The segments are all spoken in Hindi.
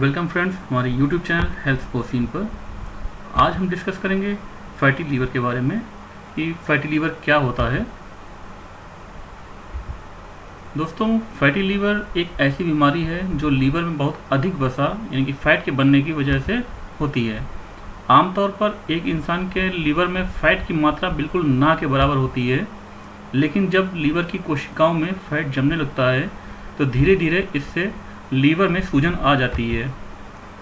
वेलकम फ्रेंड्स हमारे यूट्यूब चैनल हेल्थ पोसीन पर। आज हम डिस्कस करेंगे फैटी लीवर के बारे में कि फैटी लीवर क्या होता है। दोस्तों, फैटी लीवर एक ऐसी बीमारी है जो लीवर में बहुत अधिक वसा यानी कि फैट के बनने की वजह से होती है। आमतौर पर एक इंसान के लीवर में फैट की मात्रा बिल्कुल ना के बराबर होती है, लेकिन जब लीवर की कोशिकाओं में फैट जमने लगता है तो धीरे धीरे इससे लीवर में सूजन आ जाती है,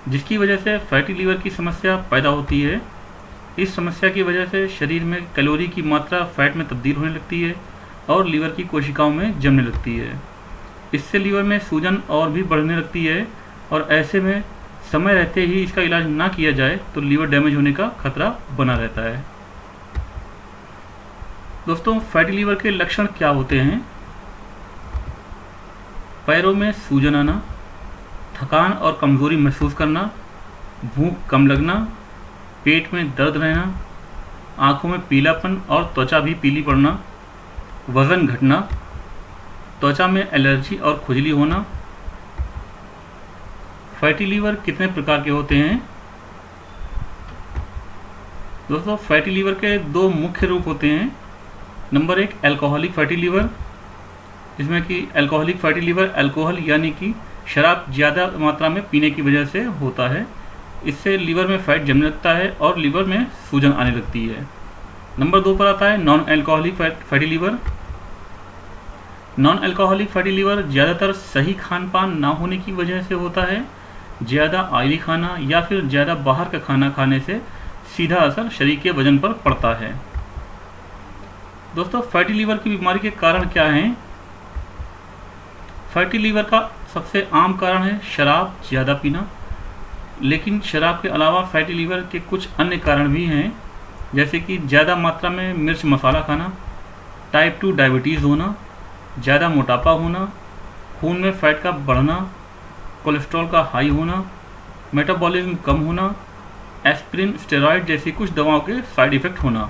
जिसकी वजह से फैटी लीवर की समस्या पैदा होती है। इस समस्या की वजह से शरीर में कैलोरी की मात्रा फैट में तब्दील होने लगती है और लीवर की कोशिकाओं में जमने लगती है। इससे लीवर में सूजन और भी बढ़ने लगती है और ऐसे में समय रहते ही इसका इलाज ना किया जाए तो लीवर डैमेज होने का खतरा बना रहता है। दोस्तों, फैटी लीवर के लक्षण क्या होते हैं? पैरों में सूजन आना, थकान और कमज़ोरी महसूस करना, भूख कम लगना, पेट में दर्द रहना, आँखों में पीलापन और त्वचा भी पीली पड़ना, वज़न घटना, त्वचा में एलर्जी और खुजली होना। फैटी लीवर कितने प्रकार के होते हैं? दोस्तों, फैटी लीवर के दो मुख्य रूप होते हैं। नंबर 1 अल्कोहलिक फैटी लीवर, जिसमें कि अल्कोहलिक फैटी लीवर अल्कोहल यानी कि शराब ज़्यादा मात्रा में पीने की वजह से होता है। इससे लीवर में फैट जमने लगता है और लीवर में सूजन आने लगती है। नंबर 2 पर आता है non alcoholic fatty liver. Non alcoholic fatty liver ज़्यादातर सही खान पान ना होने की वजह से होता है। ज़्यादा ऑयली खाना या फिर ज़्यादा बाहर का खाना खाने से सीधा असर शरीर के वजन पर पड़ता है। दोस्तों, फैटी लीवर की बीमारी के कारण क्या हैं? फैटी लीवर का सबसे आम कारण है शराब ज़्यादा पीना, लेकिन शराब के अलावा फैटी लीवर के कुछ अन्य कारण भी हैं, जैसे कि ज़्यादा मात्रा में मिर्च मसाला खाना, टाइप 2 डायबिटीज़ होना, ज़्यादा मोटापा होना, खून में फैट का बढ़ना, कोलेस्ट्रॉल का हाई होना, मेटाबॉलिज्म कम होना, एस्पिरिन, स्टेरॉयड जैसी कुछ दवाओं के साइड इफ़ेक्ट होना,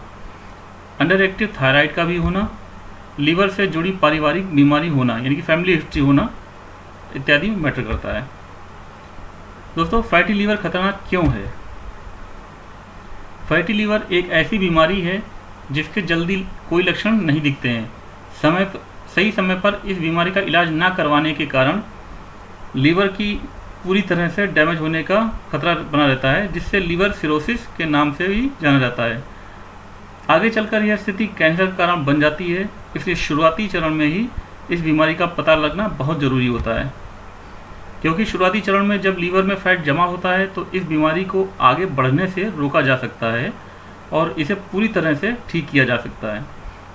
अंडर एक्टिव थायराइड का भी होना, लीवर से जुड़ी पारिवारिक बीमारी होना यानी कि फैमिली हिस्ट्री होना इत्यादि मैटर करता है। दोस्तों, फैटी लीवर खतरनाक क्यों है? फैटी लीवर एक ऐसी बीमारी है जिसके जल्दी कोई लक्षण नहीं दिखते हैं। सही समय पर इस बीमारी का इलाज ना करवाने के कारण लीवर की पूरी तरह से डैमेज होने का खतरा बना रहता है, जिससे लीवर सिरोसिस के नाम से भी जाना जाता है। आगे चलकर यह स्थिति कैंसर का कारण बन जाती है, इसलिए शुरुआती चरण में ही इस बीमारी का पता लगना बहुत ज़रूरी होता है, क्योंकि शुरुआती चरण में जब लीवर में फैट जमा होता है तो इस बीमारी को आगे बढ़ने से रोका जा सकता है और इसे पूरी तरह से ठीक किया जा सकता है।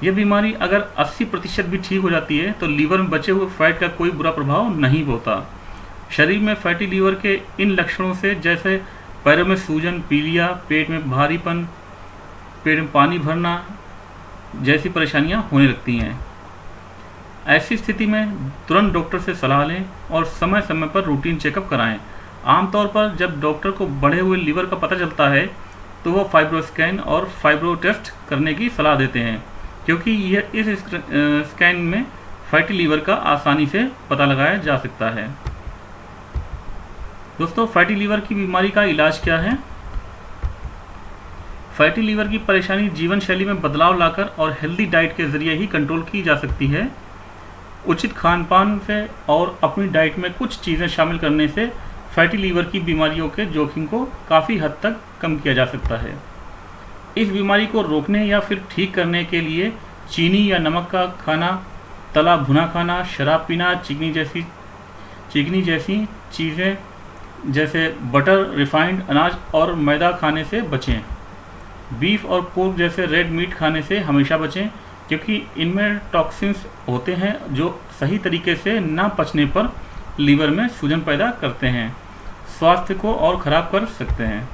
यह बीमारी अगर 80% भी ठीक हो जाती है तो लीवर में बचे हुए फैट का कोई बुरा प्रभाव नहीं होता। शरीर में फैटी लीवर के इन लक्षणों से जैसे पैरों में सूजन, पीलिया, पेट में भारीपन, पेट में पानी भरना जैसी परेशानियां होने लगती हैं। ऐसी स्थिति में तुरंत डॉक्टर से सलाह लें और समय समय पर रूटीन चेकअप कराएं। आमतौर पर जब डॉक्टर को बढ़े हुए लीवर का पता चलता है तो वो फाइब्रो स्कैन और फाइब्रो टेस्ट करने की सलाह देते हैं, क्योंकि यह इस स्कैन में फैटी लीवर का आसानी से पता लगाया जा सकता है। दोस्तों, फैटी लीवर की बीमारी का इलाज क्या है? फैटी लीवर की परेशानी जीवन शैली में बदलाव लाकर और हेल्दी डाइट के जरिए ही कंट्रोल की जा सकती है। उचित खान पान से और अपनी डाइट में कुछ चीज़ें शामिल करने से फैटी लीवर की बीमारियों के जोखिम को काफ़ी हद तक कम किया जा सकता है। इस बीमारी को रोकने या फिर ठीक करने के लिए चीनी या नमक का खाना, तला भुना खाना, शराब पीना, चिकनी जैसी चीज़ें जैसे बटर, रिफाइंड अनाज और मैदा खाने से बचें। बीफ और पोर्क जैसे रेड मीट खाने से हमेशा बचें, क्योंकि इनमें टॉक्सिन्स होते हैं जो सही तरीके से ना पचने पर लीवर में सूजन पैदा करते हैं, स्वास्थ्य को और ख़राब कर सकते हैं।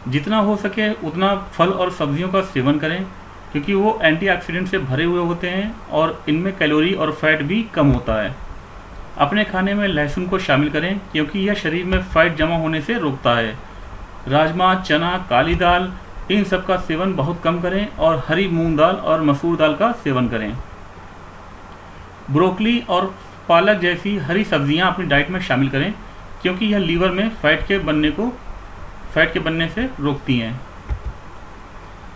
जितना हो सके उतना फल और सब्जियों का सेवन करें, क्योंकि वो एंटीऑक्सीडेंट से भरे हुए होते हैं और इनमें कैलोरी और फैट भी कम होता है। अपने खाने में लहसुन को शामिल करें, क्योंकि यह शरीर में फैट जमा होने से रोकता है। राजमा, चना, काली दाल इन सब का सेवन बहुत कम करें और हरी मूंग दाल और मसूर दाल का सेवन करें। ब्रोकली और पालक जैसी हरी सब्जियां अपनी डाइट में शामिल करें, क्योंकि यह लीवर में फैट के बनने से रोकती हैं।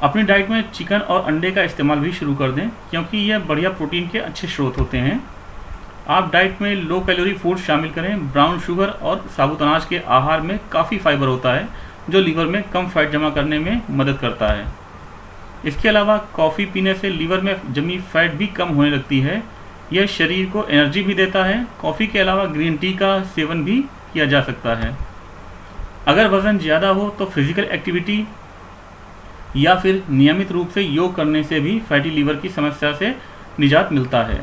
अपनी डाइट में चिकन और अंडे का इस्तेमाल भी शुरू कर दें, क्योंकि यह बढ़िया प्रोटीन के अच्छे स्रोत होते हैं। आप डाइट में लो कैलोरी फूड शामिल करें। ब्राउन शुगर और साबुत अनाज के आहार में काफ़ी फाइबर होता है, जो लीवर में कम फैट जमा करने में मदद करता है। इसके अलावा कॉफ़ी पीने से लीवर में जमी फैट भी कम होने लगती है। यह शरीर को एनर्जी भी देता है। कॉफ़ी के अलावा ग्रीन टी का सेवन भी किया जा सकता है। अगर वज़न ज़्यादा हो तो फिजिकल एक्टिविटी या फिर नियमित रूप से योग करने से भी फैटी लीवर की समस्या से निजात मिलता है।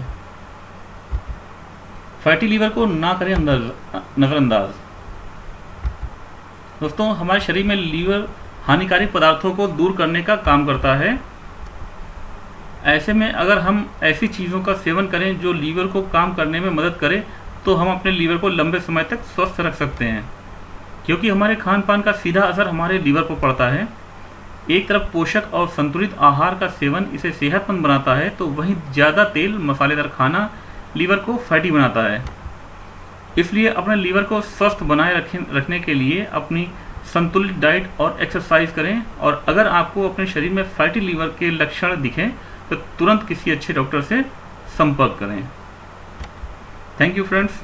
फैटी लीवर को ना करें नज़रअंदाज। दोस्तों, हमारे शरीर में लीवर हानिकारक पदार्थों को दूर करने का काम करता है। ऐसे में अगर हम ऐसी चीज़ों का सेवन करें जो लीवर को काम करने में मदद करे, तो हम अपने लीवर को लंबे समय तक स्वस्थ रख सकते हैं, क्योंकि हमारे खान पान का सीधा असर हमारे लीवर पर पड़ता है। एक तरफ पोषक और संतुलित आहार का सेवन इसे सेहतमंद बनाता है, तो वहीं ज़्यादा तेल मसालेदार खाना लीवर को फैटी बनाता है। इसलिए अपने लीवर को स्वस्थ बनाए रखने के लिए अपनी संतुलित डाइट और एक्सरसाइज करें। और अगर आपको अपने शरीर में फैटी लीवर के लक्षण दिखें तो तुरंत किसी अच्छे डॉक्टर से संपर्क करें। Thank you friends.